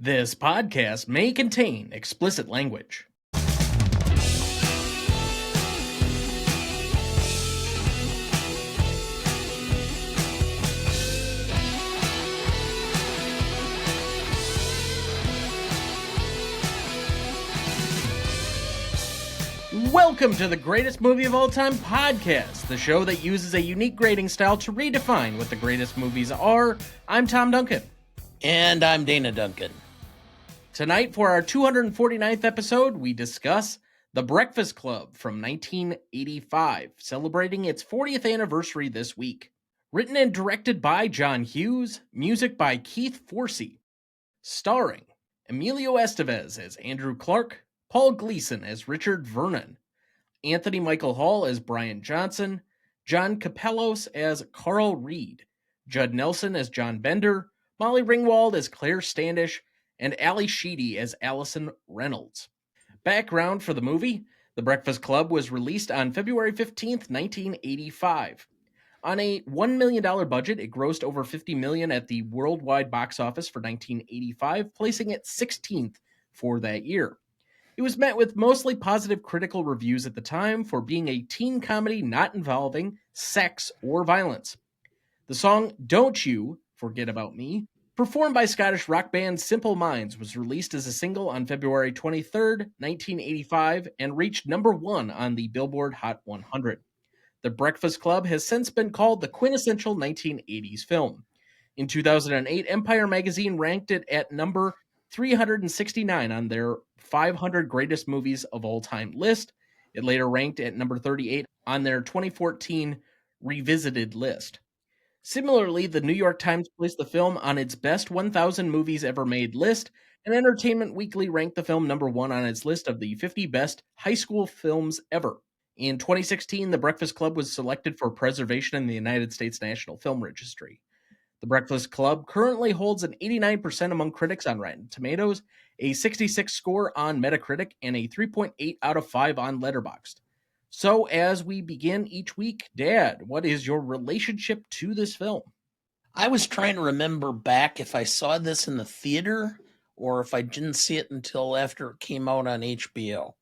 This podcast may contain explicit language. Welcome to the Greatest Movie of All Time podcast, the show that uses a unique grading style to redefine what the greatest movies are. I'm Tom Duncan. And I'm Dana Duncan. Tonight, for our 249th episode, we discuss The Breakfast Club from 1985, celebrating its 40th anniversary this week. Written and directed by John Hughes, music by Keith Forsey. Starring Emilio Estevez as Andrew Clark, Paul Gleason as Richard Vernon, Anthony Michael Hall as Brian Johnson, John Capellos as Carl Reed, Judd Nelson as John Bender, Molly Ringwald as Claire Standish, and Ali Sheedy as Allison Reynolds. Background for the movie: The Breakfast Club was released on February 15th, 1985. On a $1 million budget, it grossed over $50 million at the worldwide box office for 1985, placing it 16th for that year. It was met with mostly positive critical reviews at the time for being a teen comedy not involving sex or violence. The song Don't You Forget About Me, performed by Scottish rock band Simple Minds, was released as a single on February 23rd, 1985, and reached number 1 on the Billboard Hot 100. The Breakfast Club has since been called the quintessential 1980s film. In 2008, Empire magazine ranked it at number 369 on their 500 greatest movies of all time list. It later ranked at number 38 on their 2014 revisited list. Similarly, the New York Times placed the film on its best 1,000 movies ever made list, and Entertainment Weekly ranked the film number 1 on its list of the 50 best high school films ever. In 2016, The Breakfast Club was selected for preservation in the United States National Film Registry. The Breakfast Club currently holds an 89% among critics on Rotten Tomatoes, a 66 score on Metacritic, and a 3.8 out of 5 on Letterboxd. So as we begin each week, Dad, what is your relationship to this film? I was trying to remember back if I saw this in the theater or if I didn't see it until after it came out on HBO.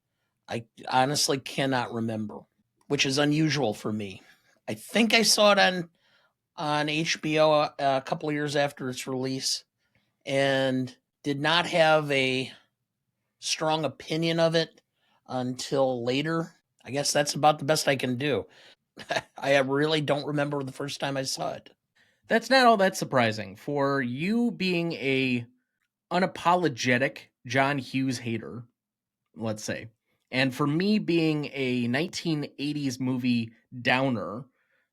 I honestly cannot remember, which is unusual for me. I think I saw it on HBO a couple of years after its release and did not have a strong opinion of it until later. I guess that's about the best I can do. I really don't remember the first time I saw it. That's not all that surprising. For you being a unapologetic John Hughes hater, let's say, and for me being a 1980s movie downer,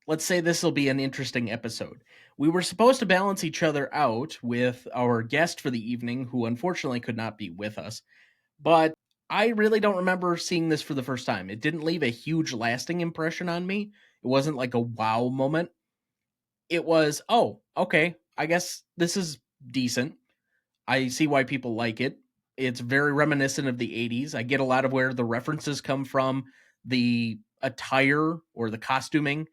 let's say this will be an interesting episode. We were supposed to balance each other out with our guest for the evening, who unfortunately could not be with us, but I really don't remember seeing this for the first time. It didn't leave a huge lasting impression on me. It wasn't like a wow moment. It was, oh, okay, I guess this is decent. I see why people like it. It's very reminiscent of the 80s. I get a lot of where the references come from. The attire or the costuming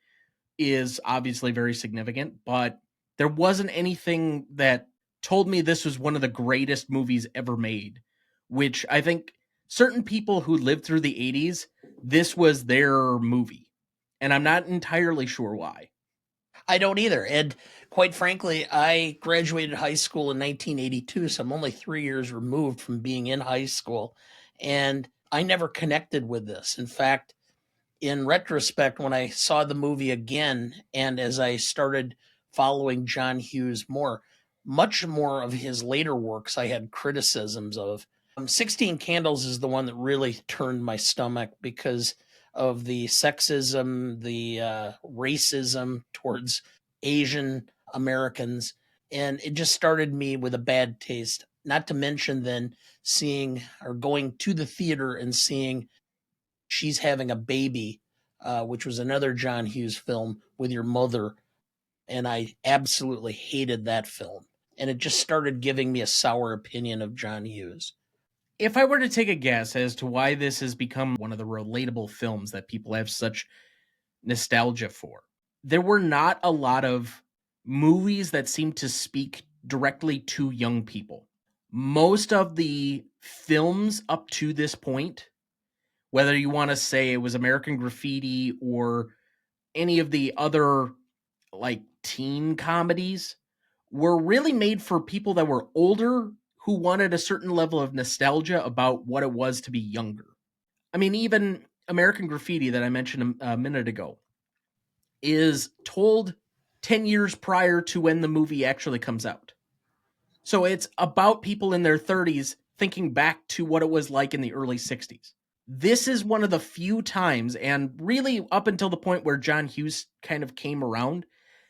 is obviously very significant, but there wasn't anything that told me this was one of the greatest movies ever made, which I think certain people who lived through the 80s, this was their movie. And I'm not entirely sure why. I don't either. And quite frankly, I graduated high school in 1982, so I'm only 3 years removed from being in high school. And I never connected with this. In fact, in retrospect, when I saw the movie again, and as I started following John Hughes more, much more of his later works I had criticisms of. 16 Candles is the one that really turned my stomach because of the sexism, the racism towards Asian Americans. And it just started me with a bad taste. Not to mention then seeing or going to the theater and seeing She's Having a Baby, which was another John Hughes film with your mother. And I absolutely hated that film. And it just started giving me a sour opinion of John Hughes. If I were to take a guess as to why this has become one of the relatable films that people have such nostalgia for, there were not a lot of movies that seemed to speak directly to young people. most of the films up to this point, whether you want to say it was American Graffiti or any of the other like teen comedies, were really made for people that were older who wanted a certain level of nostalgia about what it was to be younger. I mean, even American Graffiti that I mentioned a minute ago is told 10 years prior to when the movie actually comes out. So it's about people in their 30s thinking back to what it was like in the early 60s. This is one of the few times, and really up until the point where John Hughes kind of came around,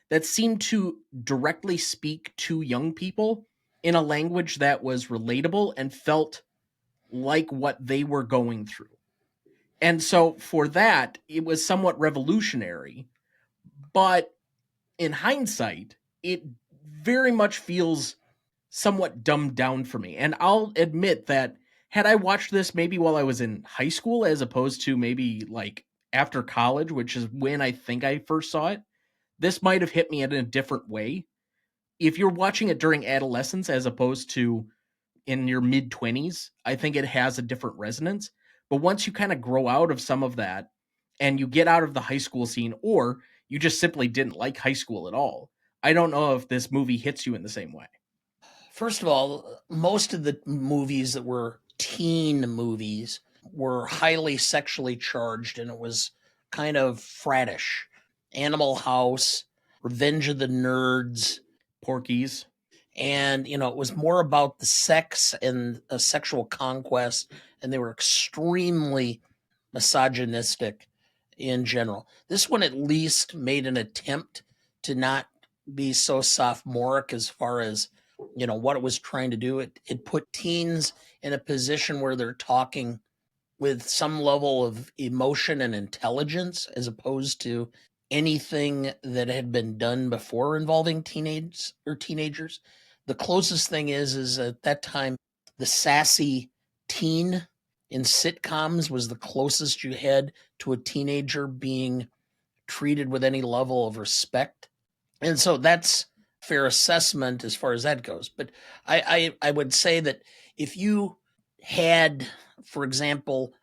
that seemed to directly speak to young people in a language that was relatable and felt like what they were going through. And so for that, it was somewhat revolutionary. But in hindsight, it very much feels somewhat dumbed down for me. And I'll admit that had I watched this maybe while I was in high school as opposed to maybe like after college, which is when I think I first saw it, this might have hit me in a different way. If you're watching it during adolescence as opposed to in your mid 20s, I think it has a different resonance. But once you kind of grow out of some of that and you get out of the high school scene, or you just simply didn't like high school at all, I don't know if this movie hits you in the same way. First of all, most of the movies that were teen movies were highly sexually charged, and it was kind of frattish. Animal House, Revenge of the Nerds, Porky's. and it was more about the sex and sexual conquest, and they were extremely misogynistic in general. This one at least made an attempt to not be so sophomoric as far as what it was trying to do. It put teens in a position where they're talking with some level of emotion and intelligence as opposed to anything that had been done before involving teenagers. The closest thing is at that time the sassy teen in sitcoms was the closest you had to a teenager being treated with any level of respect. And so that's fair assessment as far as that goes. But I would say that if you had, for example,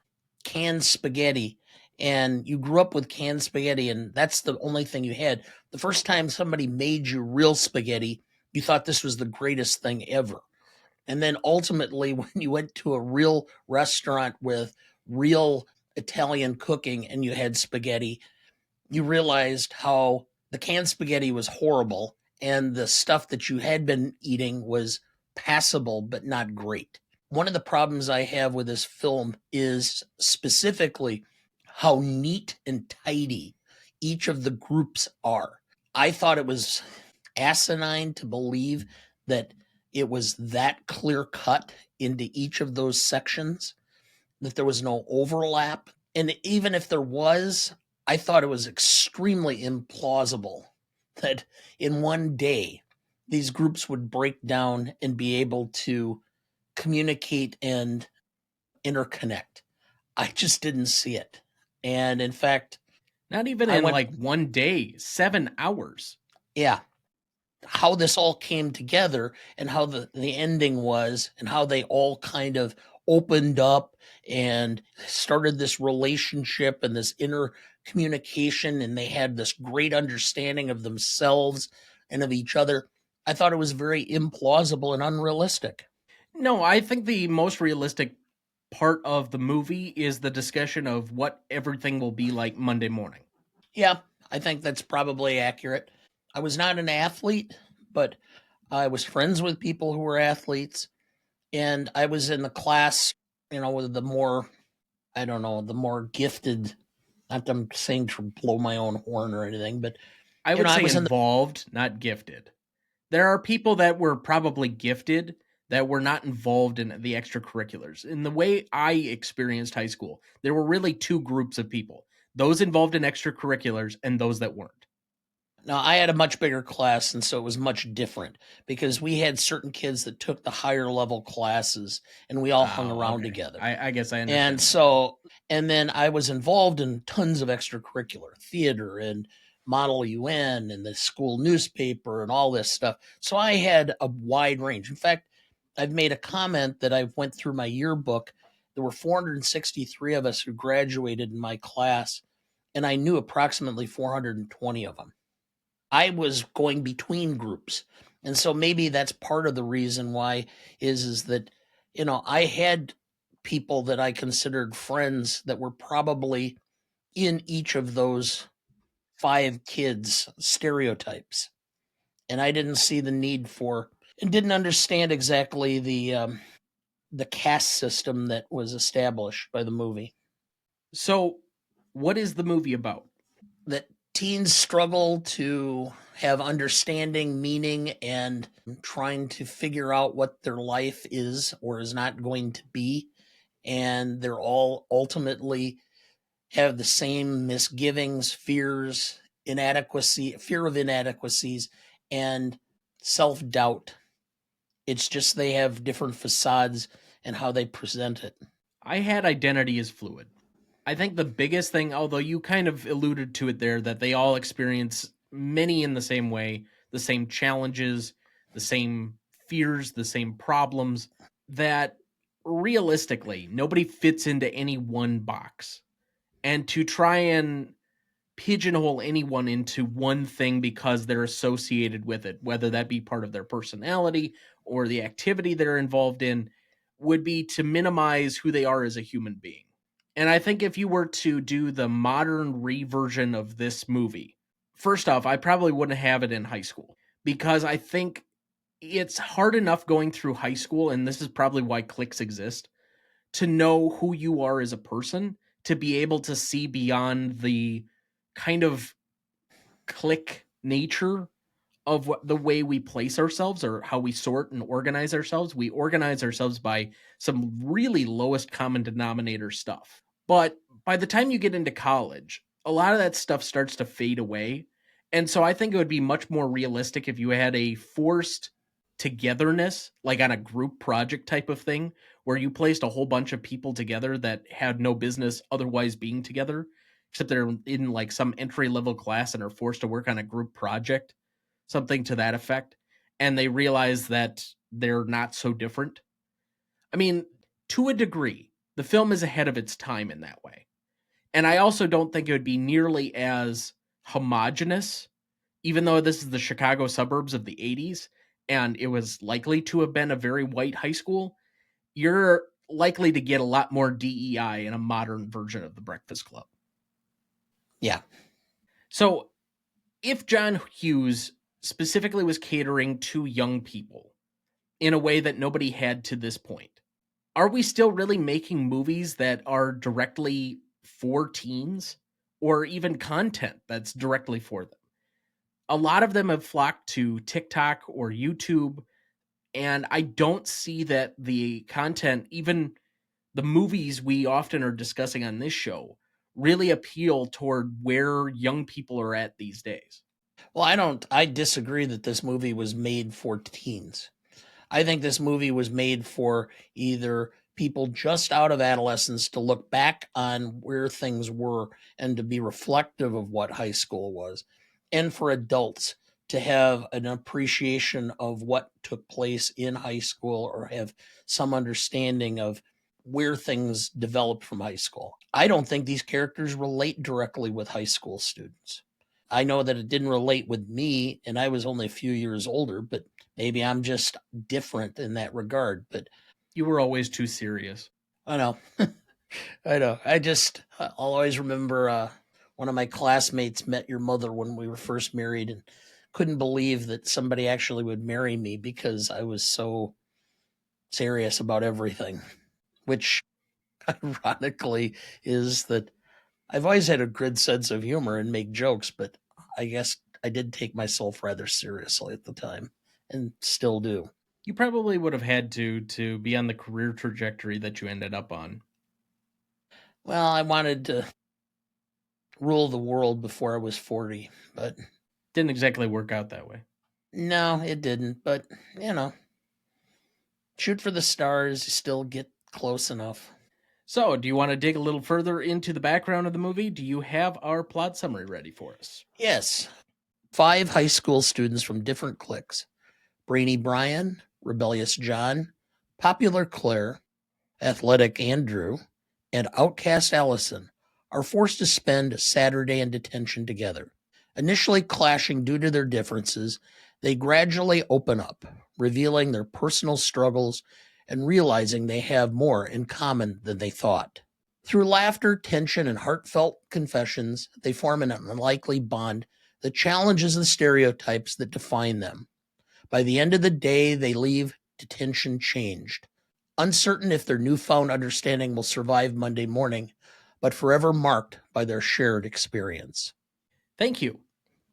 canned spaghetti and you grew up with canned spaghetti and that's the only thing you had, the first time somebody made you real spaghetti, you thought this was the greatest thing ever. And then ultimately, when you went to a real restaurant with real Italian cooking and you had spaghetti, you realized how the canned spaghetti was horrible and the stuff that you had been eating was passable but not great. One of the problems I have with this film is specifically how neat and tidy each of the groups are. I thought it was asinine to believe that it was that clear cut into each of those sections, that there was no overlap. And even if there was, I thought it was extremely implausible that in one day these groups would break down and be able to communicate and interconnect. I just didn't see it. And in fact, Not even I in went, like one day, 7 hours. yeah, how this all came together and how the ending was and how they all kind of opened up and started this relationship and this inner communication, and they had this great understanding of themselves and of each other. I thought it was very implausible and unrealistic. No, I think the most realistic part of the movie is the discussion of what everything will be like Monday morning. Yeah, I think that's probably accurate. I was not an athlete, but I was friends with people who were athletes, and I was in the class, with the more, I don't know, the more gifted. Not that I'm saying to blow my own horn or anything, but I would I say was in the, involved, not gifted. There are people that were probably gifted that were not involved in the extracurriculars. In the way I experienced high school, there were really two groups of people: those involved in extracurriculars and those that weren't. now I had a much bigger class, and so it was much different because we had certain kids that took the higher level classes, and we all hung Oh, around okay. together. I guess I understand And that now. so, and then I was involved in tons of extracurricular theater and Model UN and the school newspaper and all this stuff. So I had a wide range. In fact, I've made a comment that I went through my yearbook. There were 463 of us who graduated in my class, and I knew approximately 420 of them. I was going between groups. And so maybe that's part of the reason why is that, I had people that I considered friends that were probably in each of those 5 kids stereotypes. And I didn't see the need for and didn't understand exactly the caste system that was established by the movie. So, what is the movie about? That teens struggle to have understanding, meaning, and trying to figure out what their life is or is not going to be. And they're all ultimately have the same misgivings, fears, inadequacy, fear of inadequacies, and self doubt. It's just they have different facades and how they present it. I had identity as fluid. I think the biggest thing, although you kind of alluded to it there, that they all experience many in the same way, the same challenges, the same fears, the same problems, that realistically, nobody fits into any one box. And to try and pigeonhole anyone into one thing because they're associated with it, whether that be part of their personality or the activity they're involved in, would be to minimize who they are as a human being. And I think if you were to do the modern reversion of this movie, first off, I probably wouldn't have it in high school because I think it's hard enough going through high school, and this is probably why cliques exist, to know who you are as a person, to be able to see beyond the kind of clique nature of what the way we place ourselves or how we sort and organize ourselves. We organize ourselves by some really lowest common denominator stuff. But by the time you get into college, a lot of that stuff starts to fade away. And so I think it would be much more realistic if you had a forced togetherness, like on a group project type of thing, where you placed a whole bunch of people together that had no business otherwise being together, except they're in like some entry level class and are forced to work on a group project, something to that effect. And they realize that they're not so different. I mean, to a degree, the film is ahead of its time in that way. And I also don't think it would be nearly as homogenous, even though this is the Chicago suburbs of the 80s and it was likely to have been a very white high school. You're likely to get a lot more DEI in a modern version of The Breakfast Club. Yeah. So if John Hughes specifically was catering to young people in a way that nobody had to this point, are we still really making movies that are directly for teens or even content that's directly for them? A lot of them have flocked to TikTok or YouTube, and I don't see that the content, even the movies we often are discussing on this show, really appeal toward where young people are at these days. Well, I disagree that this movie was made for teens. I think this movie was made for either people just out of adolescence to look back on where things were and to be reflective of what high school was, and for adults to have an appreciation of what took place in high school or have some understanding of where things developed from high school. I don't think these characters relate directly with high school students. I know that it didn't relate with me, and I was only a few years older, but maybe I'm just different in that regard. But You were always too serious. I know. I know. I'll always remember one of my classmates met your mother when we were first married and couldn't believe that somebody actually would marry me because I was so serious about everything, which ironically is that I've always had a good sense of humor and make jokes, but I guess I did take myself rather seriously at the time and still do. You probably would have had to be on the career trajectory that you ended up on. Well, I wanted to rule the world before I was 40, but Didn't exactly work out that way. no, it didn't. But, shoot for the stars, you still get close enough. So, do you want to dig a little further into the background of the movie? Do you have our plot summary ready for us? Yes. 5 high school students from different cliques: Brainy Brian, Rebellious John, Popular Claire, athletic Andrew, and outcast Allison are forced to spend Saturday in detention together. Initially clashing due to their differences, they gradually open up, revealing their personal struggles and realizing they have more in common than they thought. Through laughter, tension, and heartfelt confessions, they form an unlikely bond that challenges the stereotypes that define them. By the end of the day, they leave detention changed, uncertain if their newfound understanding will survive Monday morning, but forever marked by their shared experience. Thank you.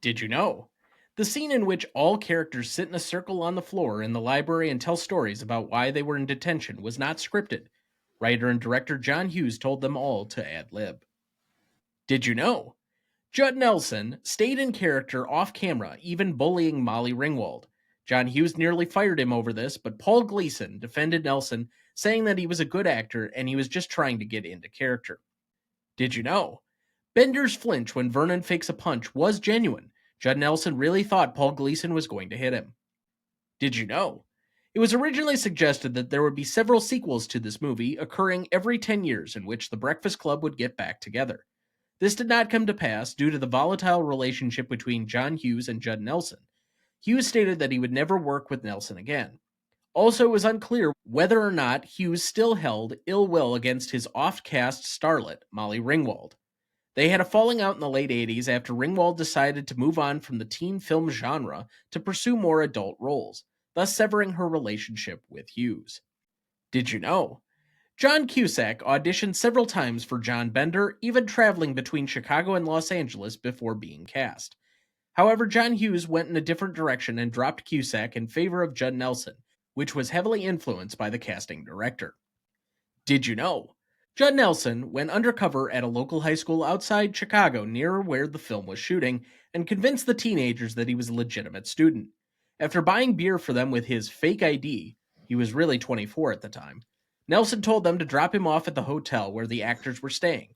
Did you know? The scene in which all characters sit in a circle on the floor in the library and tell stories about why they were in detention was not scripted. Writer and director John Hughes told them all to ad lib. Did you know? Judd Nelson stayed in character off camera, even bullying Molly Ringwald. John Hughes nearly fired him over this, but Paul Gleason defended Nelson, saying that he was a good actor and he was just trying to get into character. Did you know? Bender's flinch when Vernon fakes a punch was genuine. Judd Nelson really thought Paul Gleason was going to hit him. Did you know? It was originally suggested that there would be several sequels to this movie occurring every 10 years in which the Breakfast Club would get back together. This did not come to pass due to the volatile relationship between John Hughes and Judd Nelson. Hughes stated that he would never work with Nelson again. Also, it was unclear whether or not Hughes still held ill will against his oft-cast starlet, Molly Ringwald. They had a falling out in the late 80s after Ringwald decided to move on from the teen film genre to pursue more adult roles, thus severing her relationship with Hughes. Did you know? John Cusack auditioned several times for John Bender, even traveling between Chicago and Los Angeles before being cast. However, John Hughes went in a different direction and dropped Cusack in favor of Judd Nelson, which was heavily influenced by the casting director. Did you know? Judd Nelson went undercover at a local high school outside Chicago near where the film was shooting and convinced the teenagers that he was a legitimate student. After buying beer for them with his fake ID, he was really 24 at the time, Nelson told them to drop him off at the hotel where the actors were staying.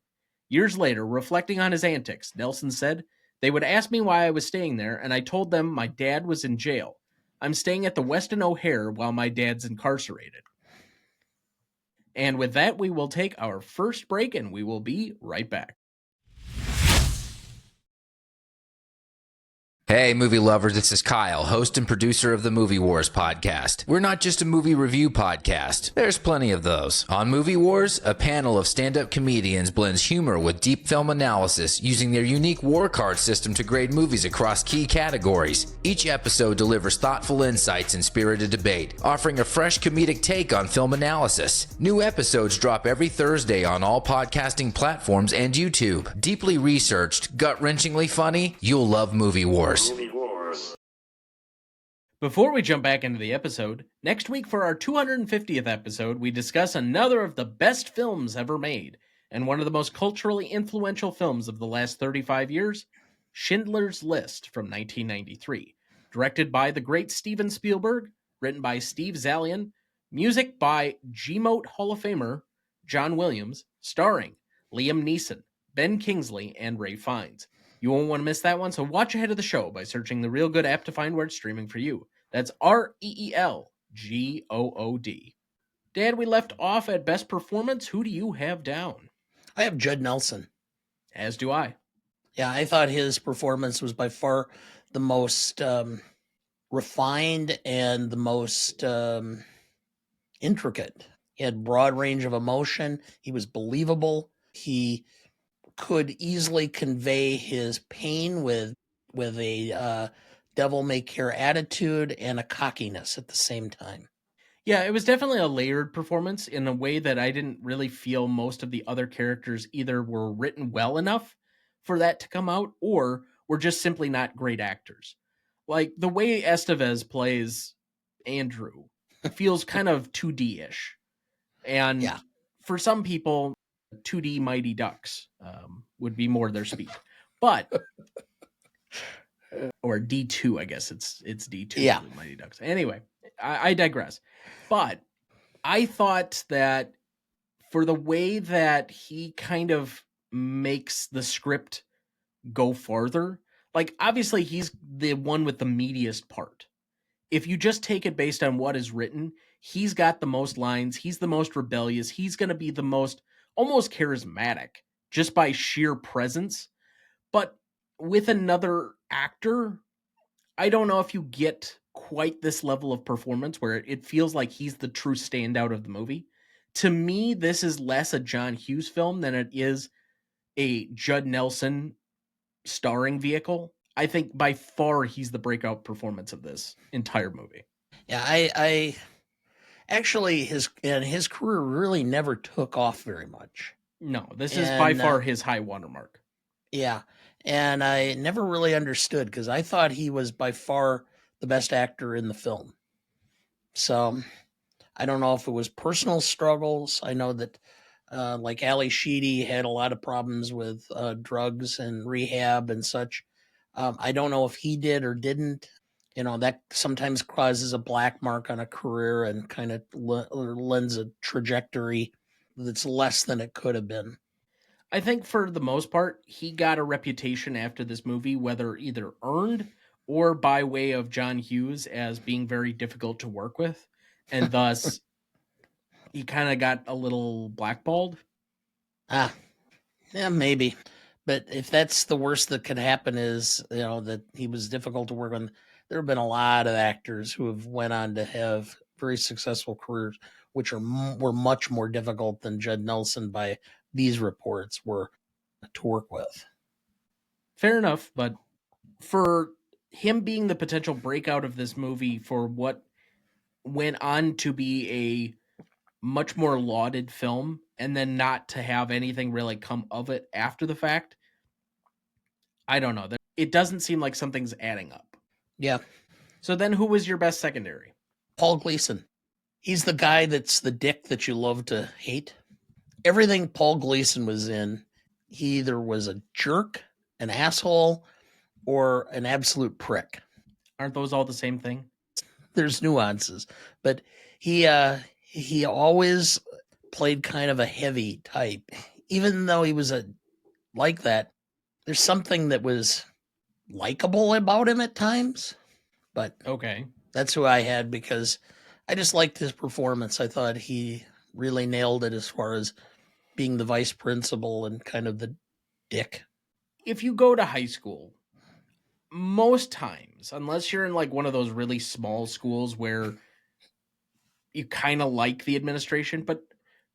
Years later, reflecting on his antics, Nelson said, "They would ask me why I was staying there, and I told them my dad was in jail. I'm staying at the Westin O'Hare while my dad's incarcerated." And with that, we will take our first break, and we will be right back. Hey, movie lovers, this is Kyle, host and producer of the Movie Wars podcast. We're not just a movie review podcast. There's plenty of those. On Movie Wars, a panel of stand-up comedians blends humor with deep film analysis using their unique war card system to grade movies across key categories. Each episode delivers thoughtful insights and spirited debate, offering a fresh comedic take on film analysis. New episodes drop every Thursday on all podcasting platforms and YouTube. Deeply researched, gut-wrenchingly funny, you'll love Movie Wars. Before we jump back into the episode, next week for our 250th episode, we discuss another of the best films ever made, and one of the most culturally influential films of the last 35 years, Schindler's List from 1993, directed by the great Steven Spielberg, written by Steve Zalian, music by G-Mote Hall of Famer John Williams, starring Liam Neeson, Ben Kingsley, and Ray Fiennes. You won't want to miss that one, so watch ahead of the show by searching the Real Good app to find where it's streaming for you. That's REELGOOD. Dad, we left off at Best Performance. Who do you have down? I have Judd Nelson. As do I. Yeah, I thought his performance was by far the most refined and the most intricate. He had broad range of emotion. He was believable. He could easily convey his pain with a devil may care attitude and a cockiness at the same time. Yeah, it was definitely a layered performance in a way that I didn't really feel most of the other characters either were written well enough for that to come out or were just simply not great actors. Like the way Estevez plays Andrew feels kind of 2D-ish. And Yeah. for some people, 2D Mighty Ducks would be more their speed. But or D2, I guess it's D2. Yeah. Mighty Ducks. Anyway, I digress. But I thought that for the way that he kind of makes the script go farther, like obviously he's the one with the meatiest part. If you just take it based on what is written, He's got the most lines. He's the most rebellious. He's going to be the most almost charismatic just by sheer presence. But with another actor, I don't know if you get quite this level of performance where it feels like he's the true standout of the movie. To me, this is less a John Hughes film than it is a Judd Nelson starring vehicle. I think by far he's the breakout performance of this entire movie. Yeah, I actually his career really never took off very much. No, this is by far his high watermark. Yeah, and I never really understood because I thought he was by far the best actor in the film. So I don't know if it was personal struggles. I know that like Ali Sheedy had a lot of problems with drugs and rehab and such. I don't know if he did or didn't. You know, that sometimes causes a black mark on a career and kind of lends a trajectory that's less than it could have been. I think for the most part, he got a reputation after this movie, whether either earned or by way of John Hughes, as being very difficult to work with. And thus, he kind of got a little blackballed. Yeah, maybe. But if that's the worst that could happen is, you know, that he was difficult to work on, there have been a lot of actors who have went on to have very successful careers, which were much more difficult than Judd Nelson by these reports were to work with. Fair enough, but for him being the potential breakout of this movie for what went on to be a much more lauded film, and then not to have anything really come of it after the fact, I don't know. It doesn't seem like something's adding up. Yeah. So then who was your best secondary? Paul Gleason. He's the guy that's the dick that you love to hate. Everything Paul Gleason was in, he either was a jerk, an asshole, or an absolute prick. Aren't those all the same thing? There's nuances, but he always played kind of a heavy type. Even though he was like that, there's something that was likable about him at times. But okay, that's who I had because I just liked his performance. I thought he really nailed it as far as being the vice principal and kind of the dick. If you go to high school, most times, unless you're in like one of those really small schools where you kind of like the administration, but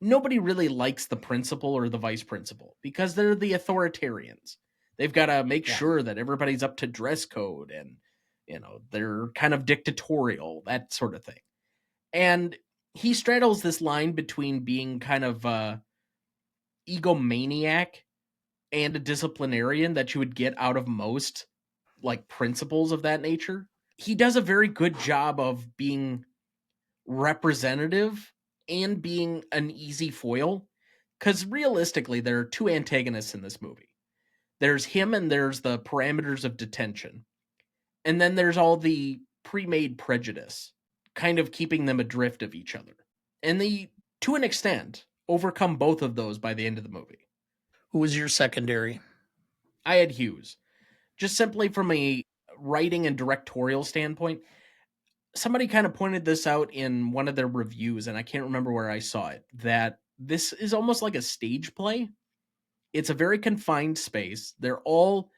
nobody really likes the principal or the vice principal because they're the authoritarians. They've got to make sure that everybody's up to dress code and, you know, they're kind of dictatorial, that sort of thing. And he straddles this line between being kind of egomaniac and a disciplinarian that you would get out of most like principles of that nature. He does a very good job of being representative and being an easy foil, because realistically there are two antagonists in this movie. There's him and there's the parameters of detention, and then there's all the pre-made prejudice kind of keeping them adrift of each other, and they to an extent overcome both of those by the end of the movie. Who was your secondary? I had Hughes, just simply from a writing and directorial standpoint. Somebody kind of pointed this out in one of their reviews, and I can't remember where I saw it, that this is almost like a stage play. It's a very confined space. They're all,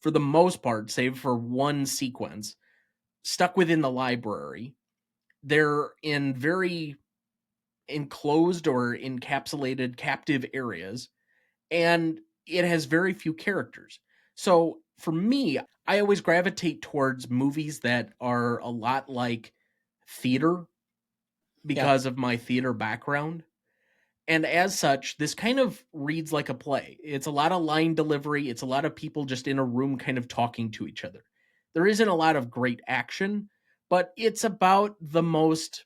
for the most part, save for one sequence, stuck within the library. They're in very enclosed or encapsulated captive areas, and it has very few characters. So for me, I always gravitate towards movies that are a lot like theater because of my theater background. And as such, this kind of reads like a play. It's a lot of line delivery. It's a lot of people just in a room kind of talking to each other. There isn't a lot of great action, but it's about the most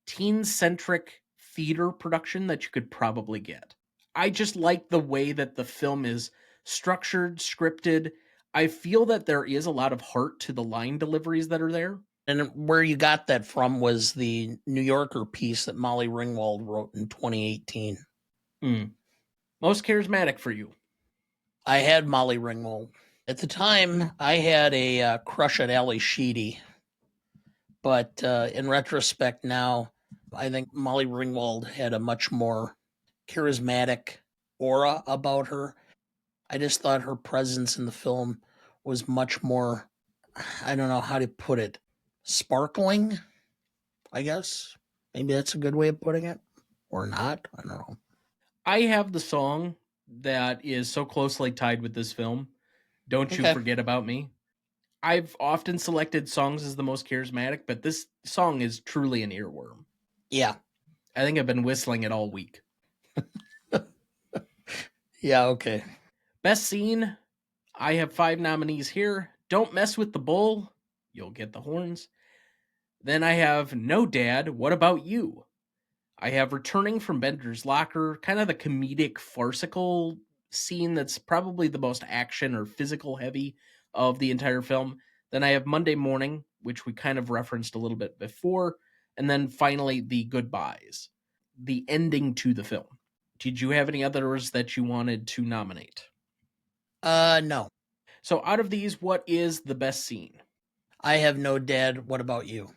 teen-centric theater production that you could probably get. I just like the way that the film is structured, scripted. I feel that there is a lot of heart to the line deliveries that are there. And where you got that from was the New Yorker piece that Molly Ringwald wrote in 2018. Most charismatic for you. I had Molly Ringwald. At the time, I had a crush on Ali Sheedy. But in retrospect now, I think Molly Ringwald had a much more charismatic aura about her. I just thought her presence in the film was much more, I don't know how to put it, sparkling, I guess. Maybe that's a good way of putting it. Or not. I don't know. I have the song that is so closely tied with this film, Don't You Okay. Forget About Me. I've often selected songs as the most charismatic, but this song is truly an earworm. Yeah. I think I've been whistling it all week. Yeah, okay. Best scene, I have 5 nominees here. Don't Mess with the Bull, you'll get the horns. Then I have No Dad, What About You? I have Returning from Bender's Locker, kind of the comedic, farcical scene that's probably the most action or physical heavy of the entire film. Then I have Monday Morning, which we kind of referenced a little bit before. And then finally, the goodbyes, the ending to the film. Did you have any others that you wanted to nominate? No. So out of these, what is the best scene? I have No Dad. What about you?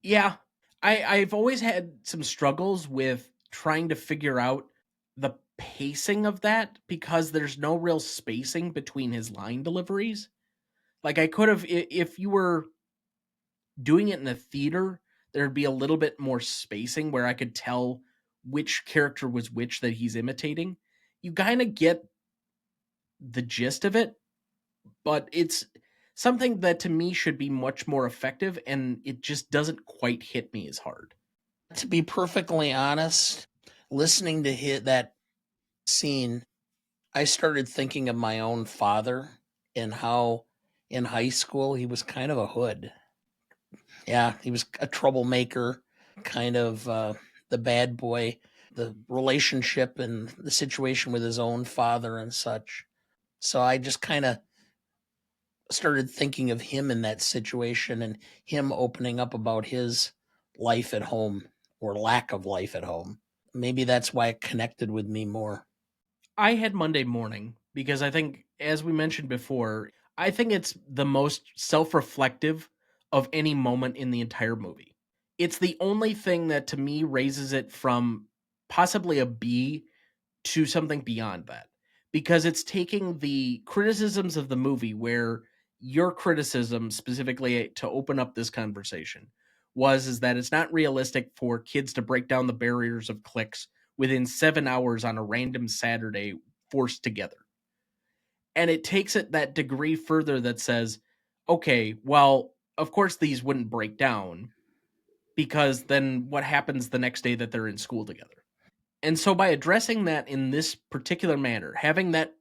Yeah, I've always had some struggles with trying to figure out the pacing of that because there's no real spacing between his line deliveries. Like I could have, if you were doing it in a theater, there'd be a little bit more spacing where I could tell which character was which that he's imitating. You kind of get the gist of it, but it's something that to me should be much more effective, and it just doesn't quite hit me as hard. To be perfectly honest, listening to that scene, I started thinking of my own father and how in high school he was kind of a hood. Yeah, he was a troublemaker, kind of the bad boy, the relationship and the situation with his own father and such. So I just kind of started thinking of him in that situation and him opening up about his life at home or lack of life at home. Maybe that's why it connected with me more. I had Monday Morning because I think, as we mentioned before, I think it's the most self-reflective of any moment in the entire movie. It's the only thing that to me raises it from possibly a B to something beyond that, because it's taking the criticisms of the movie, where your criticism specifically to open up this conversation is that it's not realistic for kids to break down the barriers of cliques within 7 hours on a random Saturday forced together. And it takes it that degree further that says, okay, well, of course these wouldn't break down, because then what happens the next day that they're in school together? And so by addressing that in this particular manner, having that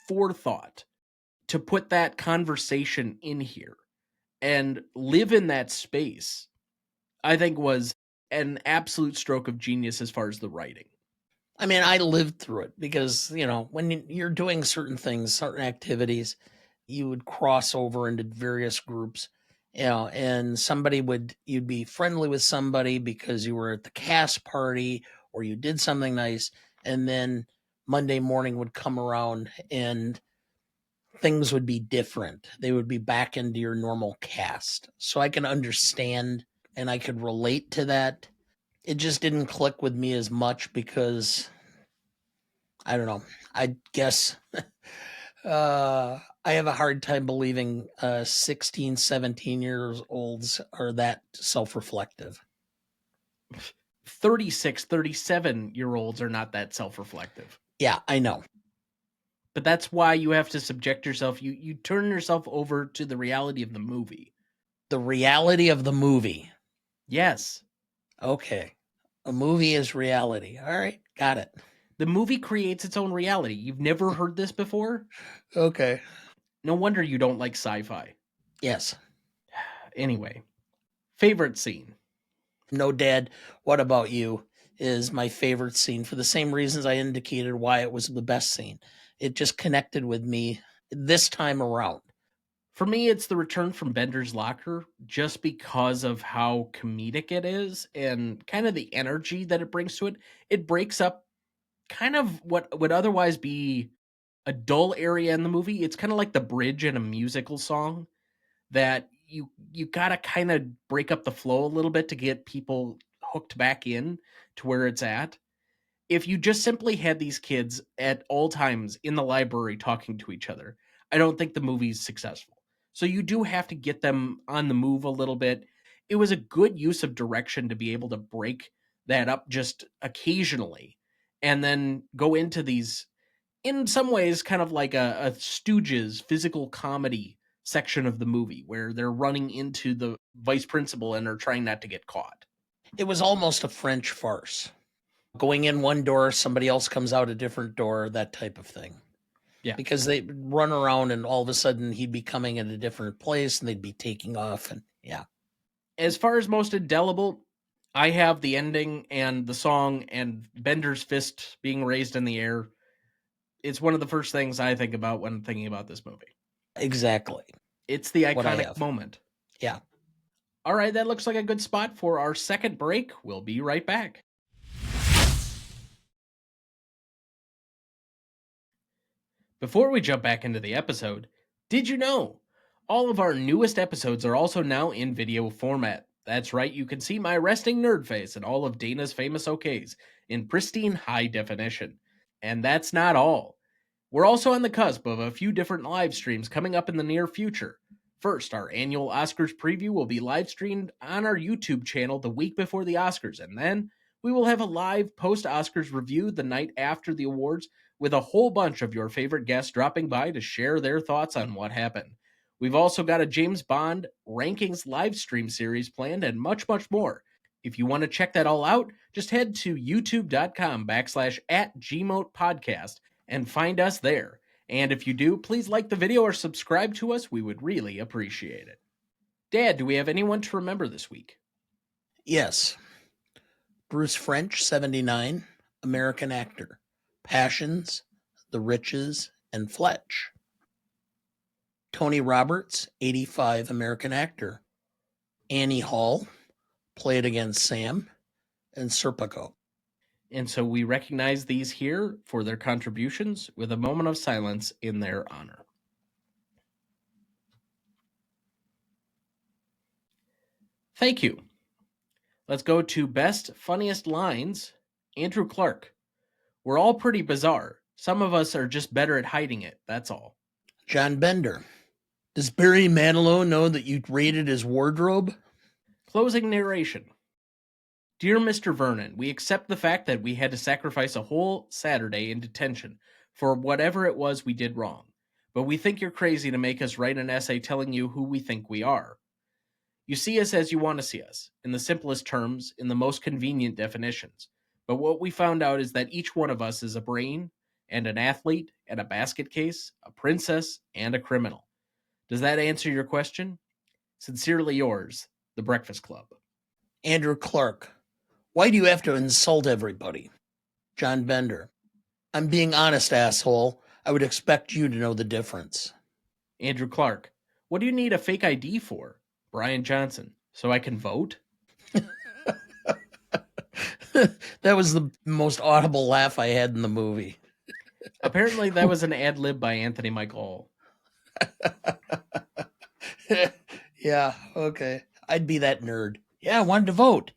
forethought to put that conversation in here and live in that space, I think was an absolute stroke of genius as far as the writing. I mean, I lived through it because, when you're doing certain things, certain activities, you would cross over into various groups, and you'd be friendly with somebody because you were at the cast party or you did something nice. And then Monday morning would come around and things would be different. They would be back into your normal cast. So I can understand and I could relate to that. It just didn't click with me as much because I don't know. I guess I have a hard time believing 16, 17 years olds are that self-reflective. 36, 37-year-olds are not that self-reflective. Yeah, I know. But that's why you have to subject yourself. You turn yourself over to the reality of the movie. The reality of the movie. Yes. Okay. A movie is reality. All right. Got it. The movie creates its own reality. You've never heard this before? Okay. No wonder you don't like sci-fi. Yes. Anyway, favorite scene. No Dad, What About You is my favorite scene for the same reasons I indicated why it was the best scene. It just connected with me this time around. For me, it's the return from Bender's Locker, just because of how comedic it is and kind of the energy that it brings to it. It breaks up kind of what would otherwise be a dull area in the movie. It's kind of like the bridge in a musical song that you gotta kind of break up the flow a little bit to get people hooked back in to where it's at. If you just simply had these kids at all times in the library talking to each other, I don't think the movie's successful. So you do have to get them on the move a little bit. It was a good use of direction to be able to break that up just occasionally and then go into these, in some ways, kind of like a Stooges physical comedy section of the movie where they're running into the vice principal and are trying not to get caught. It was almost a French farce. Going in one door, somebody else comes out a different door, that type of thing. Yeah. Because they run around and all of a sudden he'd be coming in a different place and they'd be taking off. And yeah. As far as most indelible, I have the ending and the song and Bender's fist being raised in the air. It's one of the first things I think about when thinking about this movie. Exactly. It's the iconic moment. Yeah. All right, that looks like a good spot for our second break. We'll be right back. Before we jump back into the episode, did you know? All of our newest episodes are also now in video format. That's right, you can see my resting nerd face and all of Dana's famous okays in pristine high definition. And that's not all. We're also on the cusp of a few different live streams coming up in the near future. First, our annual Oscars preview will be live streamed on our YouTube channel the week before the Oscars, and then we will have a live post-Oscars review the night after the awards with a whole bunch of your favorite guests dropping by to share their thoughts on what happened. We've also got a James Bond rankings live stream series planned and much, much more. If you want to check that all out, just head to youtube.com/@GMOTPodcast and find us there. And if you do, please like the video or subscribe to us. We would really appreciate it. Dad, do we have anyone to remember this week? Yes. Bruce French, 79, American actor. Passions, The Riches, and Fletch. Tony Roberts, 85, American actor. Annie Hall, Play It Again Sam, and Serpico. And so we recognize these here for their contributions with a moment of silence in their honor. Thank you. Let's go to best funniest lines. Andrew Clark. We're all pretty bizarre. Some of us are just better at hiding it, that's all. John Bender. Does Barry Manilow know that you raided his wardrobe? Closing narration. Dear Mr. Vernon, we accept the fact that we had to sacrifice a whole Saturday in detention for whatever it was we did wrong, but we think you're crazy to make us write an essay telling you who we think we are. You see us as you want to see us, in the simplest terms, in the most convenient definitions, but what we found out is that each one of us is a brain, and an athlete, and a basket case, a princess, and a criminal. Does that answer your question? Sincerely yours, The Breakfast Club. Andrew Clark. Why do you have to insult everybody? John Bender. I'm being honest, asshole. I would expect you to know the difference. Andrew Clark. What do you need a fake ID for? Brian Johnson. So I can vote? That was the most audible laugh I had in the movie. Apparently that was an ad lib by Anthony Michael. Yeah, okay. I'd be that nerd. Yeah, I wanted to vote.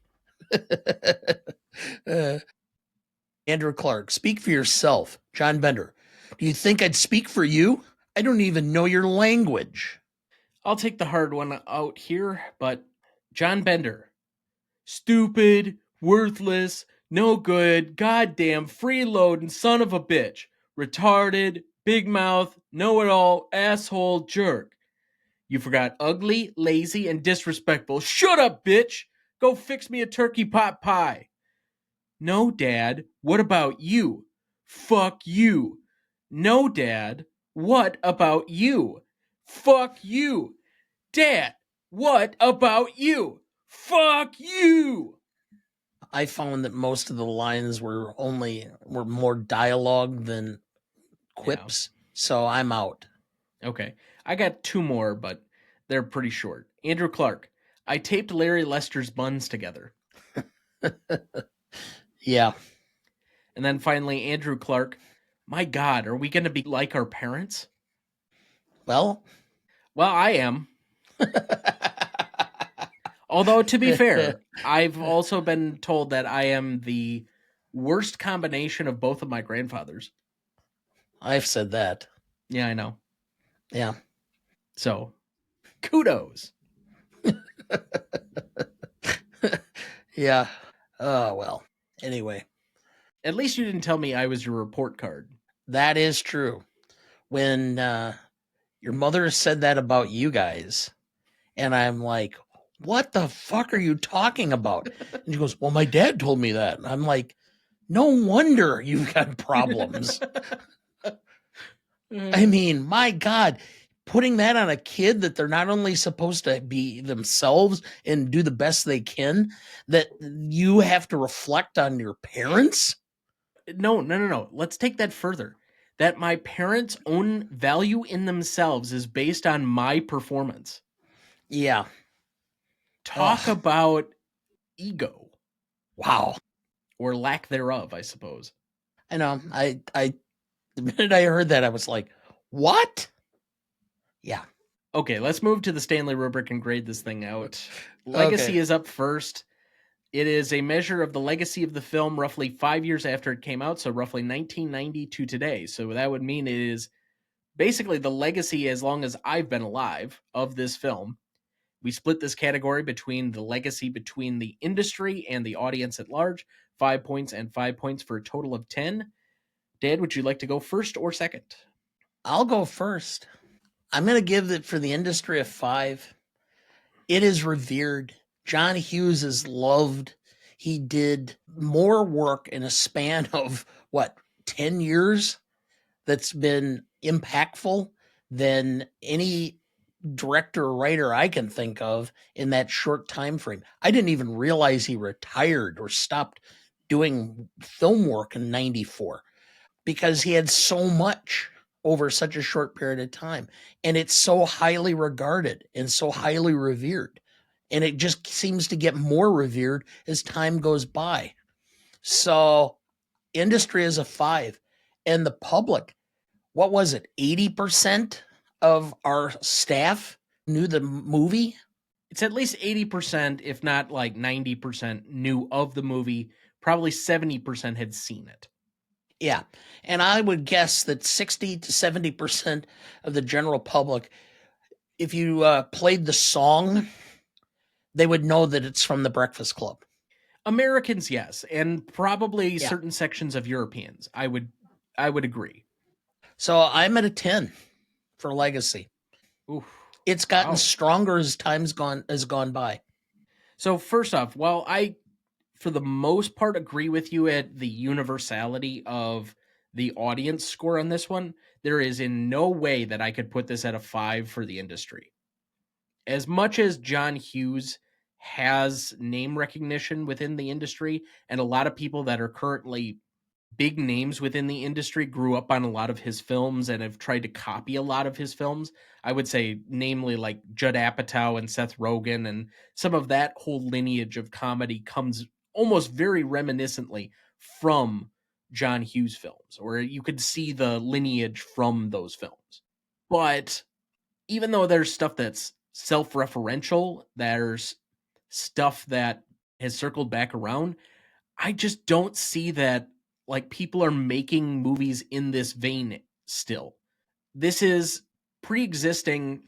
Andrew Clark, speak for yourself. John Bender, do you think I'd speak for you? I don't even know your language. I'll take the hard one out here, but John Bender. Stupid, worthless, no good, goddamn, freeloading son of a bitch. Retarded, big mouth, know-it-all, asshole, jerk. You forgot ugly, lazy, and disrespectful. Shut up, bitch! Go fix me a turkey pot pie. No, Dad, what about you? Fuck you. No, Dad, what about you? Fuck you. Dad, what about you? Fuck you. I found that most of the lines were more dialogue than quips, so I'm out. Okay, I got two more, but they're pretty short. Andrew Clark, I taped Larry Lester's buns together. Yeah. And then finally, Andrew Clark, my God, are we going to be like our parents? Well, I am. Although, to be fair, I've also been told that I am the worst combination of both of my grandfathers. I've said that. Yeah, I know. Yeah. So, kudos. Yeah. Oh, well. Anyway, At least you didn't tell me I was your report card. that is true. When your mother said that about you guys, and I'm like, what the fuck are you talking about? And she goes, well, my dad told me that. And I'm like, no wonder you've got problems. I mean, my God, putting that on a kid that they're not only supposed to be themselves and do the best they can, that you have to reflect on your parents. No. Let's take that further. That my parents' own value in themselves is based on my performance. Yeah. Talk Ugh. about ego. Wow. Or lack thereof, I suppose. I know. I the minute I heard that, I was like, what? Yeah. Okay, let's move to the Stanley rubric and grade this thing out. Legacy is up first. It is a measure of the legacy of the film roughly 5 years after it came out, so roughly 1990 to today. So that would mean it is basically the legacy as long as I've been alive of this film. We split this category between the legacy between the industry and the audience at large, 5 points and 5 points for a total of 10. Dad, would you like to go first or second? I'll go first. I'm going to give it for the industry a 5. It is revered. John Hughes is loved. He did more work in a span of, 10 years that's been impactful than any director or writer I can think of in that short time frame. I didn't even realize he retired or stopped doing film work in 94 because he had so much over such a short period of time. And it's so highly regarded and so highly revered. And it just seems to get more revered as time goes by. So industry is a 5. And the public, what was it? 80% of our staff knew the movie. It's at least 80%, if not like 90% knew of the movie. Probably 70% had seen it. Yeah. And I would guess that 60 to 70% of the general public, if you played the song, they would know that it's from The Breakfast Club. Americans, yes, and probably certain sections of Europeans. I would agree. So I'm at a 10 for legacy. Oof. It's gotten stronger as time's gone by. So first off, while I, for the most part, agree with you at the universality of the audience score on this one, there is in no way that I could put this at a 5 for the industry. As much as John Hughes has name recognition within the industry, and a lot of people that are currently big names within the industry grew up on a lot of his films and have tried to copy a lot of his films, I would say namely like Judd Apatow and Seth Rogen, and some of that whole lineage of comedy comes almost very reminiscently from John Hughes films, or you could see the lineage from those films. But even though there's stuff that's self-referential, there's stuff that has circled back around, I just don't see that like people are making movies in this vein still. This is pre-existing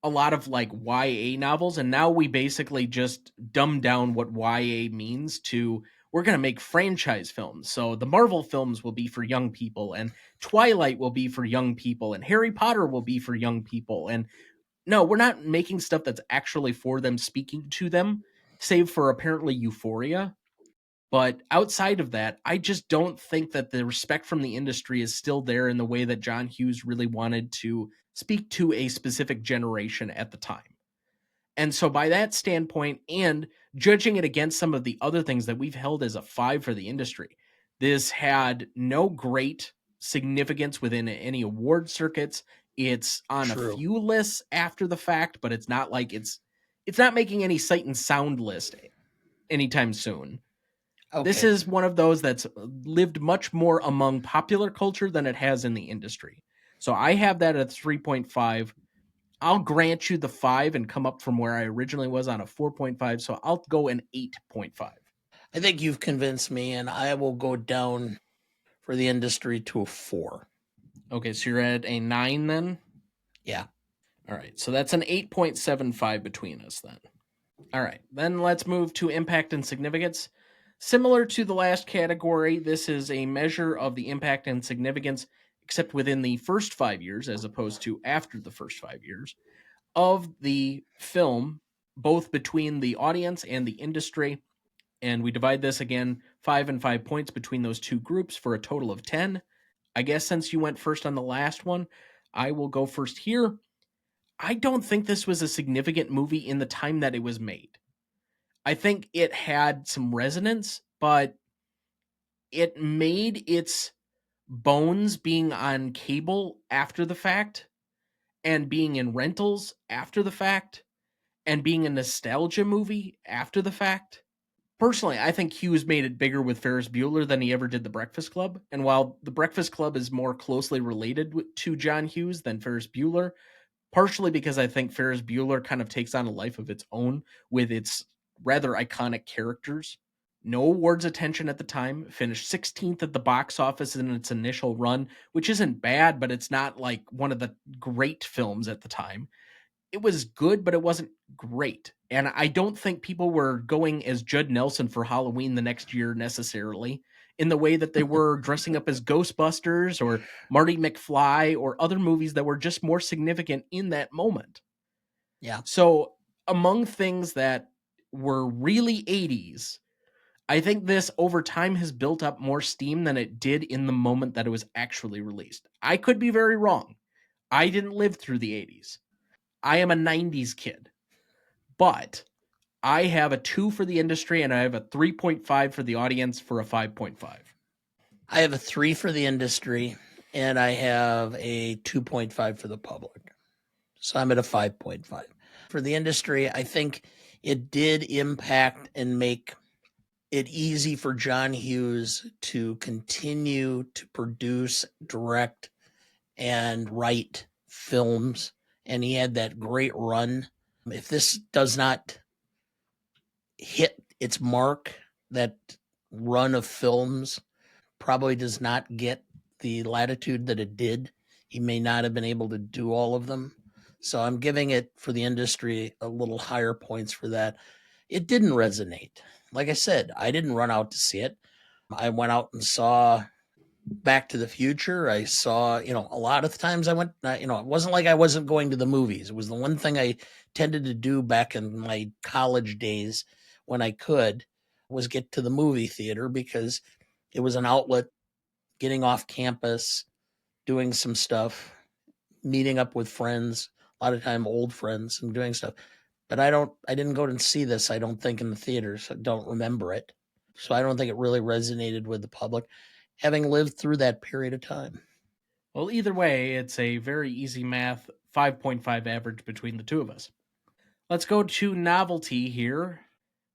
a lot of like YA novels, and now we basically just dumb down what YA means to we're going to make franchise films. So the Marvel films will be for young people, and Twilight will be for young people, and Harry Potter will be for young people. And no, we're not making stuff that's actually for them, speaking to them, save for apparently Euphoria. But outside of that, I just don't think that the respect from the industry is still there in the way that John Hughes really wanted to speak to a specific generation at the time. And so by that standpoint, and judging it against some of the other things that we've held as a 5 for the industry, this had no great significance within any award circuits. It's on a few lists after the fact, but it's not like it's not making any sight and sound list anytime soon. Okay. This is one of those that's lived much more among popular culture than it has in the industry. So I have that at 3.5. I'll grant you the 5 and come up from where I originally was on a 4.5. So I'll go an 8.5. I think you've convinced me, and I will go down for the industry to a 4. Okay, so you're at a 9 then? Yeah. All right, so that's an 8.75 between us then. All right, then let's move to impact and significance. Similar to the last category, this is a measure of the impact and significance, except within the first 5 years as opposed to after the first 5 years, of the film, both between the audience and the industry. And we divide this again 5 and 5 points between those two groups for a total of 10. I guess since you went first on the last one, I will go first here. I don't think this was a significant movie in the time that it was made. I think it had some resonance, but it made its bones being on cable after the fact and being in rentals after the fact and being a nostalgia movie after the fact. Personally, I think Hughes made it bigger with Ferris Bueller than he ever did The Breakfast Club. And while The Breakfast Club is more closely related to John Hughes than Ferris Bueller, partially because I think Ferris Bueller kind of takes on a life of its own with its rather iconic characters. No awards attention at the time, finished 16th at the box office in its initial run, which isn't bad, but it's not like one of the great films at the time. It was good, but it wasn't great. And I don't think people were going as Judd Nelson for Halloween the next year necessarily in the way that they were dressing up as Ghostbusters or Marty McFly or other movies that were just more significant in that moment. Yeah. So among things that were really 80s, I think this over time has built up more steam than it did in the moment that it was actually released. I could be very wrong. I didn't live through the 80s. I am a 90s kid, but I have a 2 for the industry and I have a 3.5 for the audience for a 5.5. I have a 3 for the industry and I have a 2.5 for the public. So I'm at a 5.5. For the industry, I think it did impact and make it easy for John Hughes to continue to produce, direct, and write films. And he had that great run. If this does not hit its mark, that run of films probably does not get the latitude that it did. He may not have been able to do all of them. So I'm giving it for the industry a little higher points for that. It didn't resonate. Like I said, I didn't run out to see it. I went out and saw Back to the Future. I saw, a lot of times I went, it wasn't like I wasn't going to the movies. It was the one thing I tended to do back in my college days when I could was get to the movie theater because it was an outlet, getting off campus, doing some stuff, meeting up with friends, a lot of time old friends and doing stuff. But I didn't go and see this, I don't think, in the theaters. I don't remember it. So I don't think it really resonated with the public, having lived through that period of time. Well, either way, it's a very easy math 5.5 average between the two of us. Let's go to novelty here.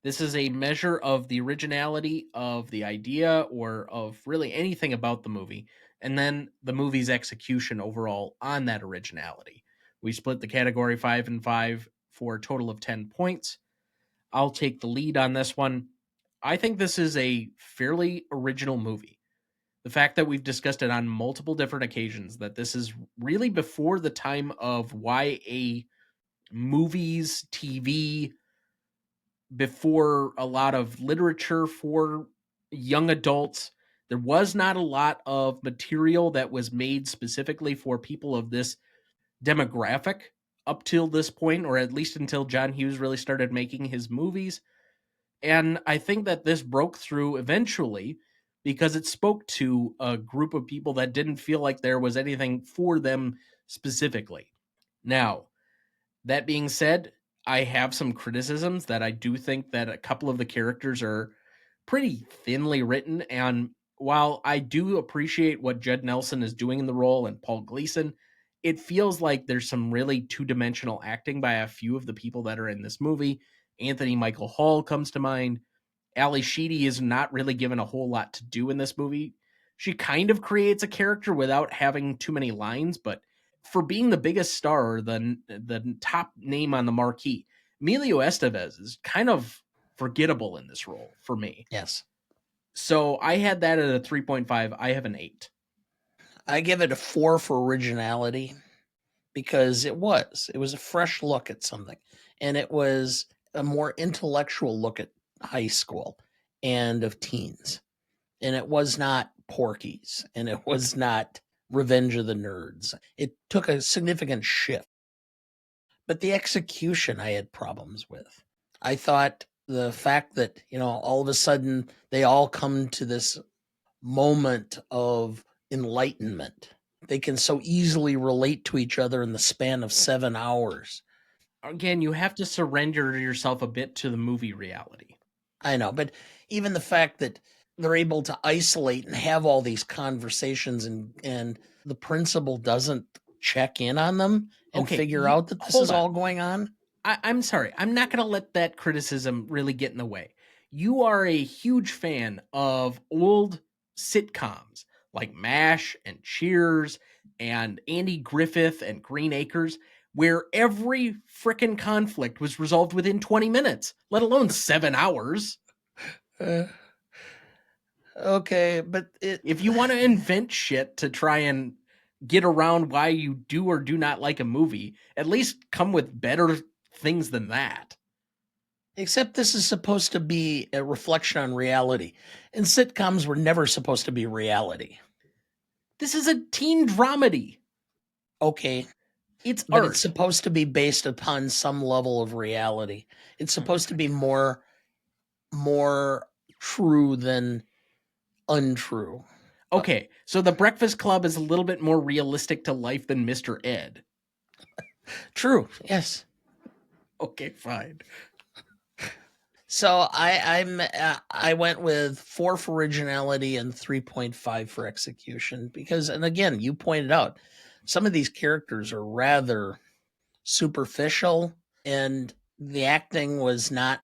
This is a measure of the originality of the idea or of really anything about the movie, and then the movie's execution overall on that originality. We split the category 5 and 5 for a total of 10 points. I'll take the lead on this one. I think this is a fairly original movie. The fact that we've discussed it on multiple different occasions, that this is really before the time of YA movies, TV, before a lot of literature for young adults. There was not a lot of material that was made specifically for people of this demographic up till this point, or at least until John Hughes really started making his movies. And I think that this broke through eventually because it spoke to a group of people that didn't feel like there was anything for them specifically. Now, that being said, I have some criticisms that I do think that a couple of the characters are pretty thinly written. And while I do appreciate what Judd Nelson is doing in the role and Paul Gleason, it feels like there's some really two-dimensional acting by a few of the people that are in this movie. Anthony Michael Hall comes to mind. Ali Sheedy is not really given a whole lot to do in this movie. She kind of creates a character without having too many lines, but for being the biggest star, the top name on the marquee, Emilio Estevez is kind of forgettable in this role for me. Yes. So I had that at a 3.5. I have an 8. I give it a 4 for originality because it was a fresh look at something, and it was a more intellectual look at high school and of teens. And it was not Porky's, and it was not Revenge of the Nerds. It took a significant shift. But the execution I had problems with. I thought the fact that, all of a sudden they all come to this moment of enlightenment. They can so easily relate to each other in the span of 7 hours. Again, you have to surrender yourself a bit to the movie reality. I know, but even the fact that they're able to isolate and have all these conversations and the principal doesn't check in on them and figure out that this is all going on. I'm sorry. I'm not going to let that criticism really get in the way. You are a huge fan of old sitcoms like MASH and Cheers and Andy Griffith and Green Acres, where every frickin' conflict was resolved within 20 minutes, let alone 7 hours. Okay, but if you want to invent shit to try and get around why you do or do not like a movie, at least come with better things than that. Except this is supposed to be a reflection on reality, and sitcoms were never supposed to be reality. This is a teen dramedy. Okay. But it's supposed to be based upon some level of reality. It's supposed to be more true than untrue. Okay, so The Breakfast Club is a little bit more realistic to life than Mr. Ed. True, yes. Okay, fine. So I went with 4 for originality and 3.5 for execution because, and again, you pointed out, some of these characters are rather superficial and the acting was not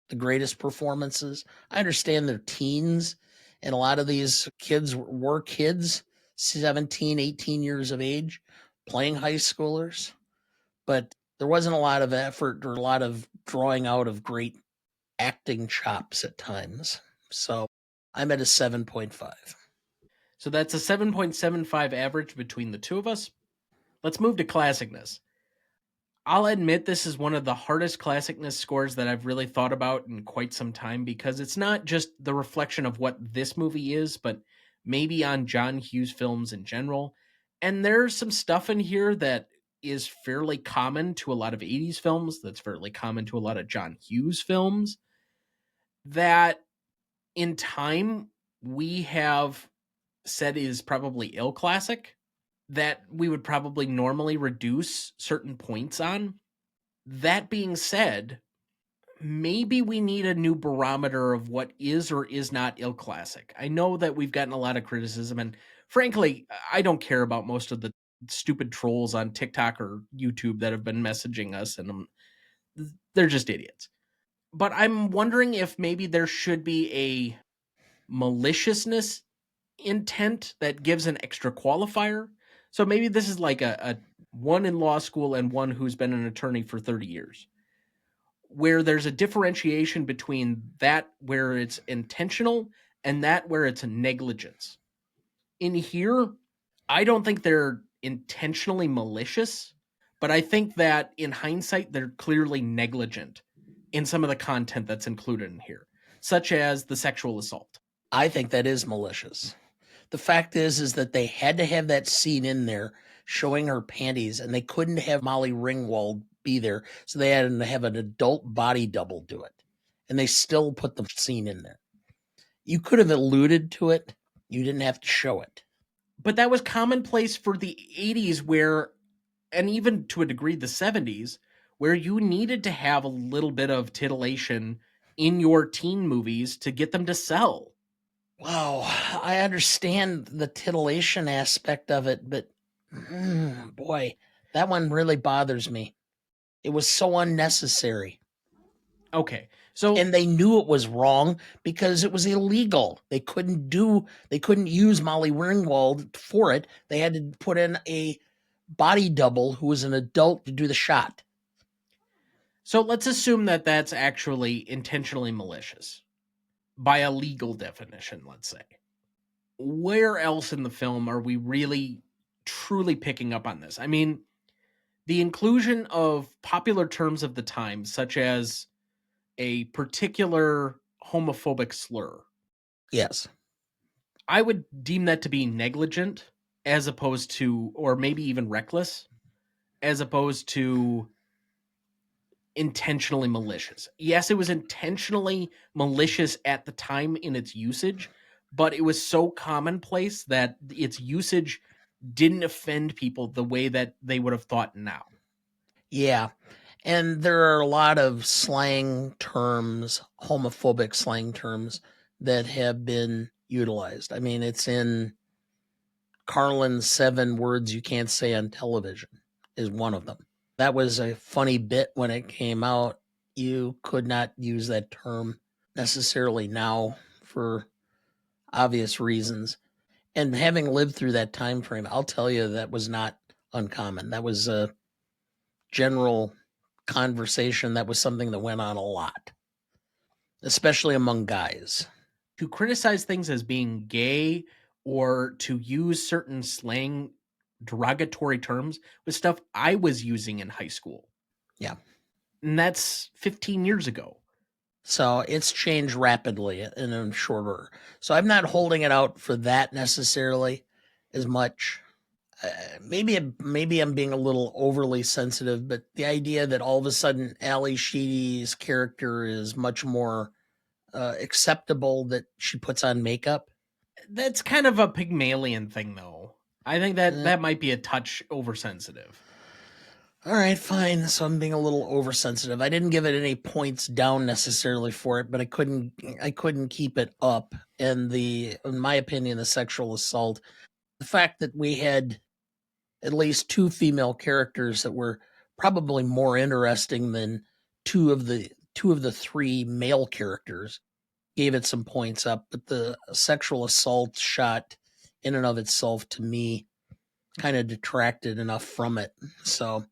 the greatest performances. I understand they're teens and a lot of these kids were kids, 17, 18 years of age, playing high schoolers, but there wasn't a lot of effort or a lot of drawing out of great acting chops at times. So I'm at a 7.5. So that's a 7.75 average between the two of us. Let's move to Classicness. I'll admit this is one of the hardest Classicness scores that I've really thought about in quite some time because it's not just the reflection of what this movie is, but maybe on John Hughes films in general. And there's some stuff in here that is fairly common to a lot of 80s films, that's fairly common to a lot of John Hughes films, that in time we have said is probably ill classic, that we would probably normally reduce certain points on. That being said, maybe we need a new barometer of what is or is not ill classic. I know that we've gotten a lot of criticism, and frankly, I don't care about most of the stupid trolls on TikTok or YouTube that have been messaging us, and they're just idiots. But I'm wondering if maybe there should be a maliciousness intent that gives an extra qualifier. So maybe this is like a one in law school and one who's been an attorney for 30 years, where there's a differentiation between that where it's intentional and that where it's a negligence. In here, I don't think they're intentionally malicious, but I think that in hindsight, they're clearly negligent in some of the content that's included in here, such as the sexual assault. I think that is malicious. The fact is that they had to have that scene in there showing her panties, and they couldn't have Molly Ringwald be there, so they had to have an adult body double do it. And they still put the scene in there. You could have alluded to it. You didn't have to show it. But that was commonplace for the 80s where, and even to a degree the 70s, where you needed to have a little bit of titillation in your teen movies to get them to sell. Wow, I understand the titillation aspect of it, but boy, that one really bothers me. It was so unnecessary. Okay, and they knew it was wrong because it was illegal. They couldn't use Molly Ringwald for it. They had to put in a body double who was an adult to do the shot. So let's assume that that's actually intentionally malicious by a legal definition, let's say. Where else in the film are we really truly picking up on this? I mean, the inclusion of popular terms of the time, such as a particular homophobic slur, Yes. I would deem that to be negligent as opposed to, or maybe even reckless, as opposed to intentionally malicious. Yes, it was intentionally malicious at the time in its usage, but it was so commonplace that its usage didn't offend people the way that they would have thought now. Yeah. And there are a lot of slang terms, homophobic slang terms, that have been utilized. I mean, it's in Carlin's 7 words you can't say on television is one of them. That was a funny bit when it came out. You could not use that term necessarily now for obvious reasons. And having lived through that time frame, I'll tell you that was not uncommon. That was a general conversation. That was something that went on a lot, especially among guys. To criticize things as being gay or to use certain slang derogatory terms was stuff I was using in high school. Yeah. And that's 15 years ago. So it's changed rapidly in a short order. So I'm not holding it out for that necessarily as much. Maybe I'm being a little overly sensitive, but the idea that all of a sudden Ali Sheedy's character is much more acceptable that she puts on makeup. That's kind of a Pygmalion thing, though. I think that that might be a touch oversensitive. All right, fine. So I'm being a little oversensitive. I didn't give it any points down necessarily for it, but I couldn't keep it up. And in my opinion, the sexual assault, the fact that we had at least 2 female characters that were probably more interesting than two of the 3 male characters gave it some points up. But the sexual assault shot in and of itself, to me, kind of detracted enough from it. So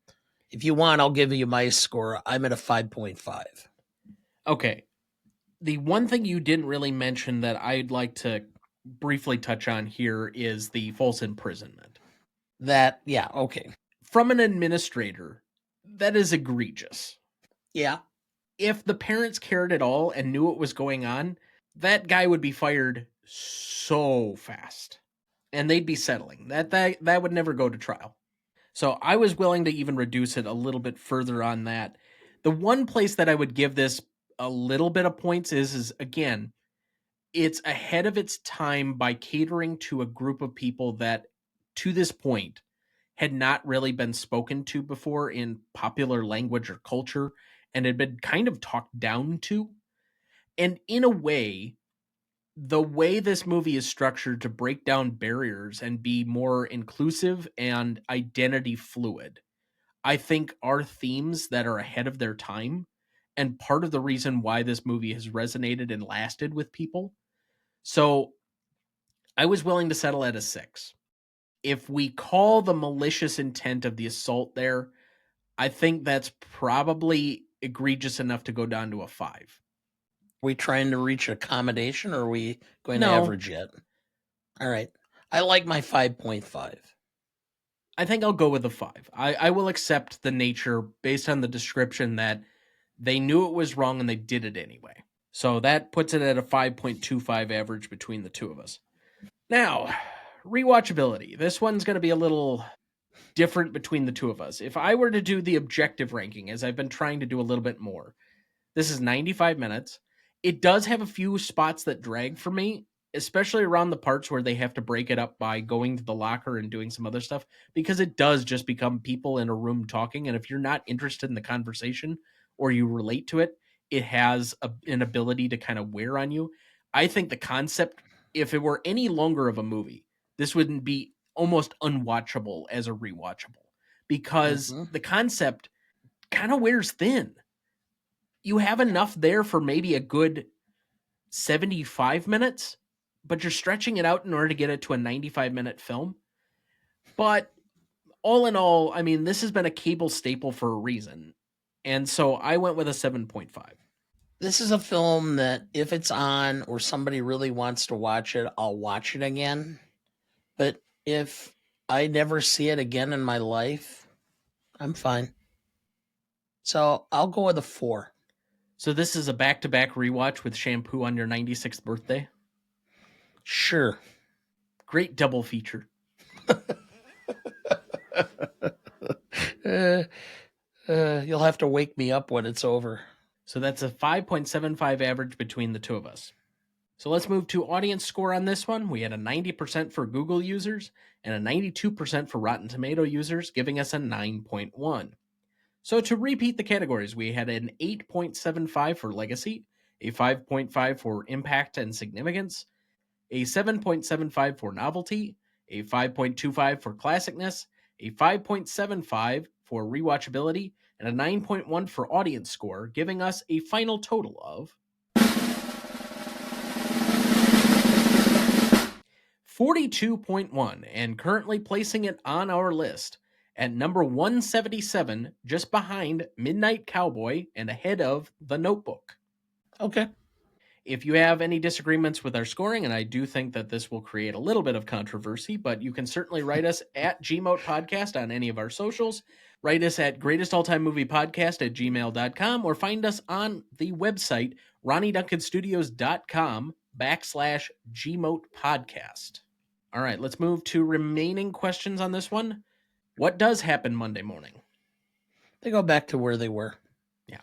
if you want, I'll give you my score. I'm at a 5.5. Okay. The one thing you didn't really mention that I'd like to briefly touch on here is the false imprisonment. Yeah, okay. From an administrator, that is egregious. Yeah. If the parents cared at all and knew what was going on, that guy would be fired so fast. And they'd be settling. That would never go to trial. So I was willing to even reduce it a little bit further on that. The one place that I would give this a little bit of points is again, it's ahead of its time by catering to a group of people that to this point had not really been spoken to before in popular language or culture and had been kind of talked down to. And in a way, the way this movie is structured to break down barriers and be more inclusive and identity fluid, I think are themes that are ahead of their time and part of the reason why this movie has resonated and lasted with people. So I was willing to settle at a 6. If we call the malicious intent of the assault there, I think that's probably egregious enough to go down to a 5. Are we trying to reach accommodation or are we going to No. average it? All right. I like my 5.5. I think I'll go with a 5. I will accept the nature based on the description that they knew it was wrong and they did it anyway. So that puts it at a 5.25 average between the two of us. Now, rewatchability. This one's going to be a little different between the two of us. If I were to do the objective ranking, as I've been trying to do a little bit more, this is 95 minutes. It does have a few spots that drag for me, especially around the parts where they have to break it up by going to the locker and doing some other stuff, because it does just become people in a room talking. And if you're not interested in the conversation or you relate to it, it has an ability to kind of wear on you. I think the concept, if it were any longer of a movie, this wouldn't be almost unwatchable as a rewatchable, because the concept kind of wears thin. You have enough there for maybe a good 75 minutes, but you're stretching it out in order to get it to a 95-minute film. But all in all, I mean, this has been a cable staple for a reason. And so I went with a 7.5. This is a film that if it's on or somebody really wants to watch it, I'll watch it again. But if I never see it again in my life, I'm fine. So I'll go with a 4. So this is a back-to-back rewatch with shampoo on your 96th birthday. Sure. Great double feature. You'll have to wake me up when it's over. So that's a 5.75 average between the two of us. So let's move to audience score on this one. We had a 90% for Google users and a 92% for Rotten Tomato users, giving us a 9.1. So to repeat the categories, we had an 8.75 for legacy, a 5.5 for impact and significance, a 7.75 for novelty, a 5.25 for classicness, a 5.75 for rewatchability, and a 9.1 for audience score, giving us a final total of 42.1, and currently placing it on our list at number 177, just behind Midnight Cowboy and ahead of The Notebook. Okay. If you have any disagreements with our scoring, and I do think that this will create a little bit of controversy, but you can certainly write us at Gmote Podcast on any of our socials. Write us at greatestaltimemoviepodcast@gmail.com or find us on the website ronnieduncanstudios.com/Gmote Podcast. All right, let's move to remaining questions on this one. What does happen Monday morning? They go back to where they were. Yeah.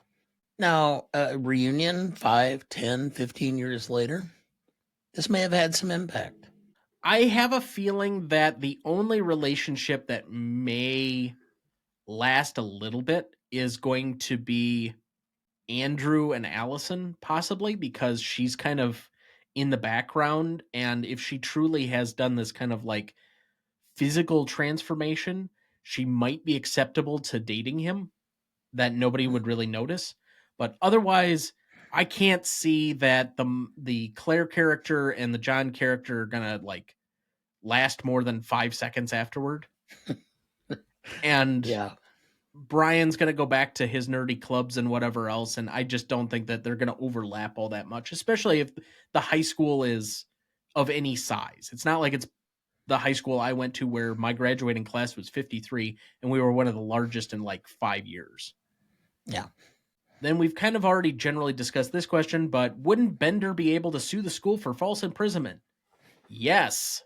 Now, a reunion 5, 10, 15 years later, this may have had some impact. I have a feeling that the only relationship that may last a little bit is going to be Andrew and Allison, possibly, because she's kind of in the background. And if she truly has done this kind of like physical transformation, she might be acceptable to dating him, that nobody would really notice. But otherwise, I can't see that the Claire character and the John character are gonna like last more than 5 seconds afterward. And Yeah. Brian's gonna go back to his nerdy clubs and whatever else, and I just don't think that they're gonna overlap all that much, especially if the high school is of any size. It's not like it's the high school I went to where my graduating class was 53 and we were one of the largest in like 5 years. Yeah. Then we've kind of already generally discussed this question, but wouldn't Bender be able to sue the school for false imprisonment? Yes.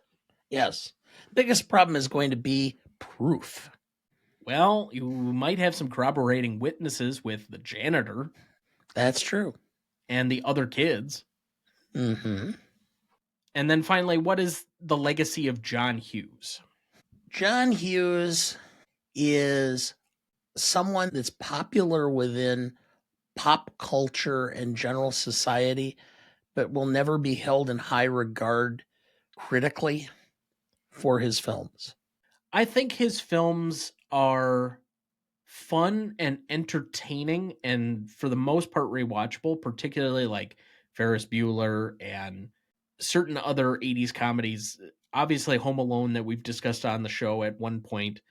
Yes. Biggest problem is going to be proof. Well, you might have some corroborating witnesses with the janitor That's true. and the other kids. Mm-hmm. And then finally, what is the legacy of John Hughes? John Hughes is someone that's popular within pop culture and general society, but will never be held in high regard critically for his films. I think his films are fun and entertaining and for the most part rewatchable, particularly like Ferris Bueller and certain other 80s comedies. Obviously Home Alone that we've discussed on the show at one point,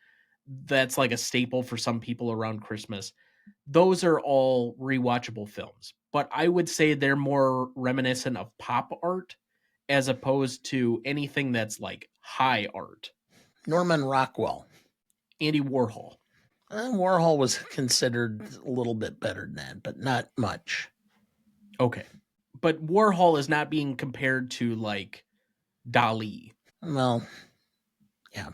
that's like a staple for some people around Christmas. Those are all rewatchable films, but I would say they're more reminiscent of pop art as opposed to anything that's like high art. Norman Rockwell. Andy Warhol. Warhol was considered a little bit better than that, but not much. Okay. But Warhol is not being compared to like Dali. Well, yeah.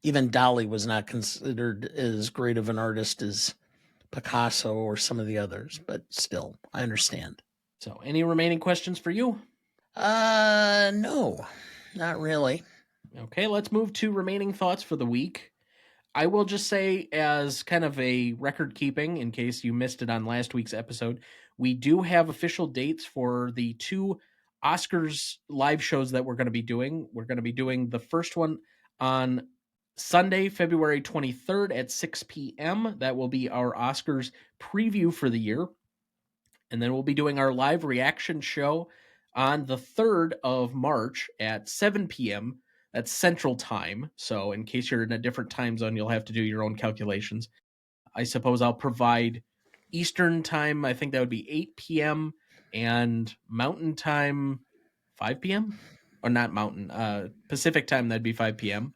Even Dali was not considered as great of an artist as Picasso or some of the others, but still, I understand. So, any remaining questions for you? No, not really. Okay, let's move to remaining thoughts for the week. I will just say, as kind of a record keeping, in case you missed it on last week's episode, we do have official dates for the 2 Oscars live shows that we're going to be doing. We're going to be doing the first one on Sunday, February 23rd at 6 p.m. That will be our Oscars preview for the year. And then we'll be doing our live reaction show on the 3rd of March at 7 p.m. That's Central Time. So in case you're in a different time zone, you'll have to do your own calculations. I suppose I'll provide Eastern Time. I think that would be 8 p.m. and Mountain Time 5 p.m. Or not Mountain, Pacific Time, that'd be 5 p.m.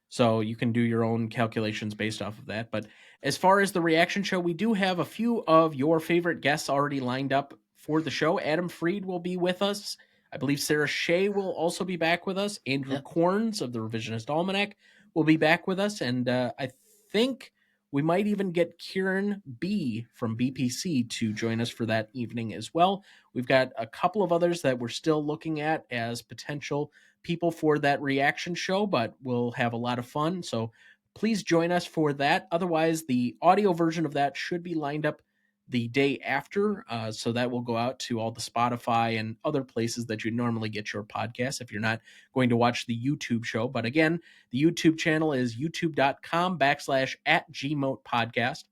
So you can do your own calculations based off of that. But as far as the reaction show, we do have a few of your favorite guests already lined up for the show. Adam Freed will be with us. I believe Sarah Shea will also be back with us. Andrew Corns of the Revisionist Almanac will be back with us. And I think we might even get Kieran B from BPC to join us for that evening as well. We've got a couple of others that we're still looking at as potential people for that reaction show, but we'll have a lot of fun. So please join us for that. Otherwise, the audio version of that should be lined up the day after. So that will go out to all the Spotify and other places that you normally get your podcasts if you're not going to watch the YouTube show. But again, the YouTube channel is youtube.com/@GMoat podcast.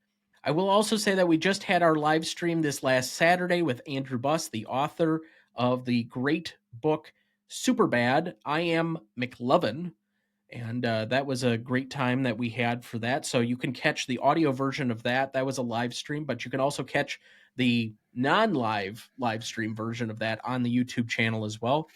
I will also say that we just had our live stream this last Saturday with Andrew Buss, the author of the great book Superbad, I Am McLovin. And that was a great time that we had for that. So you can catch the audio version of that. That was a live stream, but you can also catch the non-live live stream version of that on the YouTube channel as well.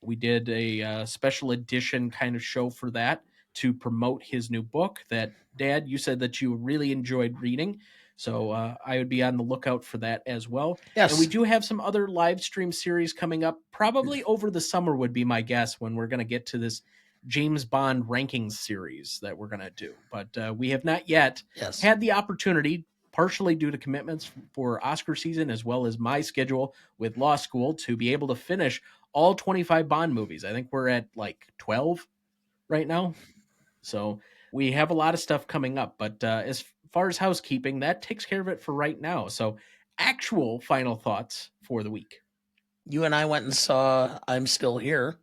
We did a special edition kind of show for that to promote his new book that, Dad, you said that you really enjoyed reading. So I would be on the lookout for that as well. Yes. And we do have some other live stream series coming up, probably over the summer would be my guess, when we're going to get to this James Bond rankings series that we're going to do. But we have not yet had the opportunity, partially due to commitments for Oscar season, as well as my schedule with law school, to be able to finish all 25 Bond movies. I think we're at like 12 right now. So we have a lot of stuff coming up. But as far as housekeeping, that takes care of it for right now. So actual final thoughts for the week. You and I went and saw I'm Still Here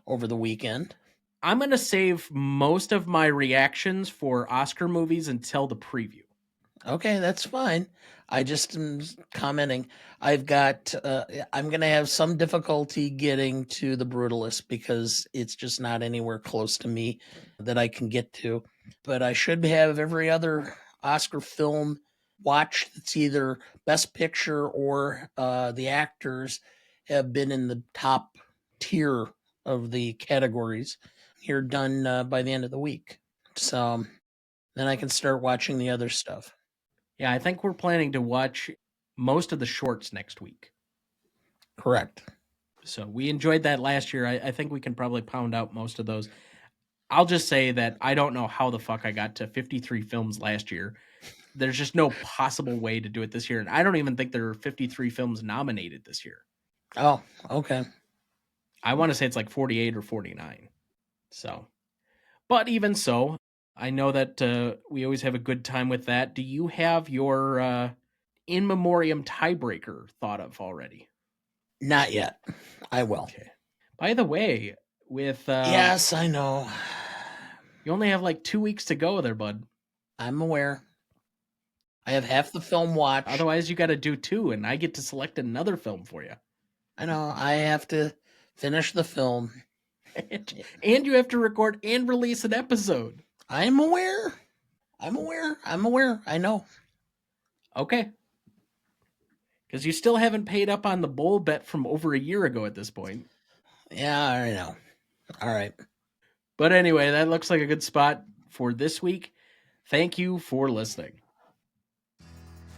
over the weekend. I'm going to save most of my reactions for Oscar movies until the preview. Okay, that's fine. I just am commenting. I'm going to have some difficulty getting to The Brutalist because it's just not anywhere close to me that I can get to. But I should have every other Oscar film watched that's either Best Picture or the actors have been in the top tier of the categories here done by the end of the week. So then I can start watching the other stuff. Yeah, I think we're planning to watch most of the shorts next week. Correct. So we enjoyed that last year. I think we can probably pound out most of those. I'll just say that I don't know how the fuck I got to 53 films last year. There's just no possible way to do it this year. And I don't even think there are 53 films nominated this year. Oh, okay. I want to say it's like 48 or 49. So, but even so, I know that we always have a good time with that. Do you have your in memoriam tiebreaker thought of already? Not yet. I will. Okay. By the way, with yes, I know. You only have like 2 weeks to go there, bud. I'm aware. I have half the film watched. Otherwise, you got to do 2, and I get to select another film for you. I know. I have to finish the film. And you have to record and release an episode. I'm aware. I know. Okay. Because you still haven't paid up on the bowl bet from over a year ago at this point. Yeah, I know. All right. But anyway, that looks like a good spot for this week. Thank you for listening.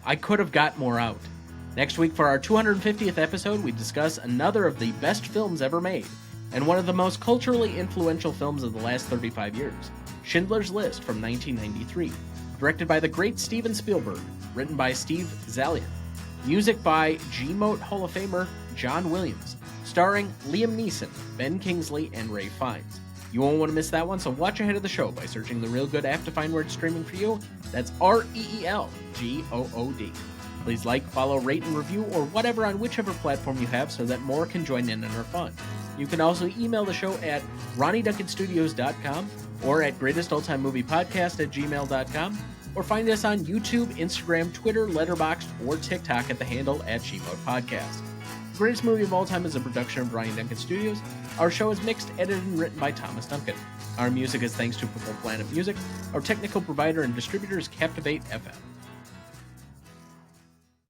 I could have got more out. Next week for our 250th episode, we discuss another of the best films ever made, and one of the most culturally influential films of the last 35 years, Schindler's List from 1993, directed by the great Steven Spielberg, written by Steve Zaillian, music by GMoat Hall of Famer John Williams, starring Liam Neeson, Ben Kingsley, and Ray Fiennes. You won't want to miss that one, so watch ahead of the show by searching the Real Good app to find where it's streaming for you. That's REELGOOD. Please like, follow, rate, and review, or whatever on whichever platform you have so that more can join in our fun. You can also email the show at RonnieDuncanStudios.com or at GreatestAllTimeMoviePodcast@gmail.com, or find us on YouTube, Instagram, Twitter, Letterboxd, or TikTok at the handle @GMoatPodcast. The Greatest Movie of All Time is a production of Ronnie Duncan Studios. Our show is mixed, edited, and written by Thomas Duncan. Our music is thanks to Purple Planet Music. Our technical provider and distributor is Captivate FM.